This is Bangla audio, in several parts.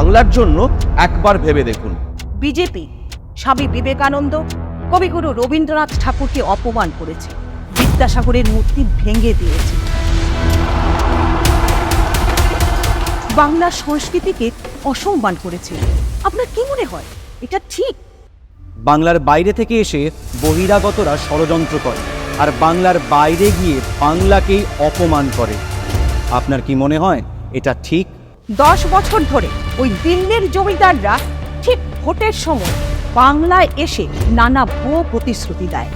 বাংলার জন্য একবার ভেবে দেখুন। বিজেপি স্বামী বিবেকানন্দ, কবিগুরু রবীন্দ্রনাথ ঠাকুরকে অপমান করেছে, বিদ্যাসাগরের মূর্তি ভেঙে দিয়েছে, বাংলার সংস্কৃতিকে অসম্মান করেছে। আপনার কি মনে হয় এটা ঠিক? বাংলার বাইরে থেকে এসে বহিরাগতরা ষড়যন্ত্র করে, আর বাংলার বাইরে গিয়ে বাংলাকেই অপমান করে। আপনার কি মনে হয় এটা ঠিক? 10 বছর ধরে ওই দিল্লির জমিদাররা ঠিক ভোটের সময় বাংলায় এসে নানা ভুয়ো প্রতিশ্রুতি দেয়,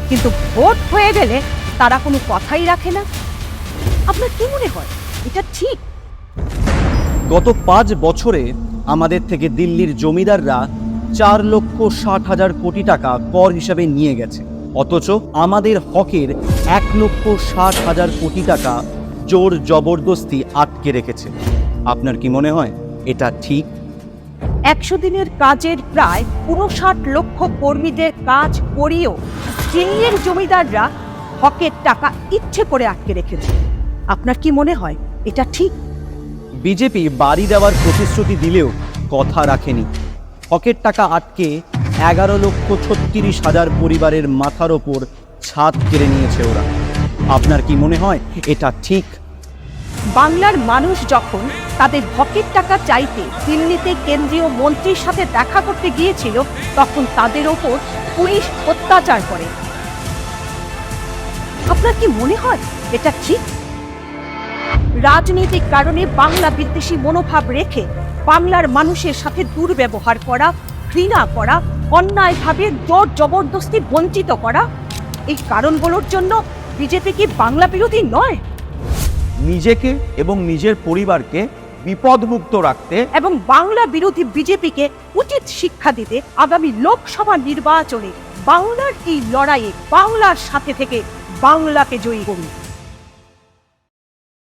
কিন্তু ভোট হয়ে গেলে তারা কোনো কথাই রাখে না। আপনার কি মনে হয় এটা ঠিক? গত 5 বছরে আমাদের থেকে দিল্লির জমিদাররা 4,60,000 কোটি টাকা কর হিসাবে নিয়ে গেছে, অথচ আমাদের হকের 1,60,000 কোটি টাকা জোর জবরদস্তি আটকে রেখেছে। আপনার কি মনে হয় এটা ঠিক? 100 দিনের কাজের প্রায় 59 লক্ষ কর্মীদের কাজ করিয়েও দিল্লির জমিদাররা হকের টাকা ইচ্ছে করে আটকে রেখেছে। আপনার কি মনে হয় এটা ঠিক? বিজেপি বাড়ি দেওয়ার প্রতিশ্রুতি দিলেও কথা রাখেনি। হকের টাকা আটকে 11,36,000 পরিবারের মাথার ওপর ছাদ কেড়ে নিয়েছে ওরা। আপনার কি মনে হয় এটা ঠিক? বাংলার মানুষ যখন তাদের হকের টাকা চাইতে দিল্লিতে কেন্দ্রীয় মন্ত্রীর সাথে দেখা করতে গিয়েছিল, তখন তাদের ওপর পুলিশ অত্যাচার করে। আপনার কি মনে হয় এটা ঠিক? রাজনৈতিক কারণে বাংলা বিদ্বেষী মনোভাব রেখে বাংলার মানুষের সাথে দুর্ব্যবহার করা, ঘৃণা করা, অন্যায়ভাবে জোর জবরদস্তি বঞ্চিত করা, এই কারণগুলোর জন্য বিজেপি কি বাংলা বিরোধী নয়? নিজেকে এবং নিজের পরিবারকে বিপদমুক্ত রাখতে এবং বাংলা বিরোধী বিজেপিকে উচিত শিক্ষা দিতে আগামী লোকসভা নির্বাচনে বাংলার এই লড়াইয়ে বাংলার সাথে থেকে বাংলাকে জয়ী করুন।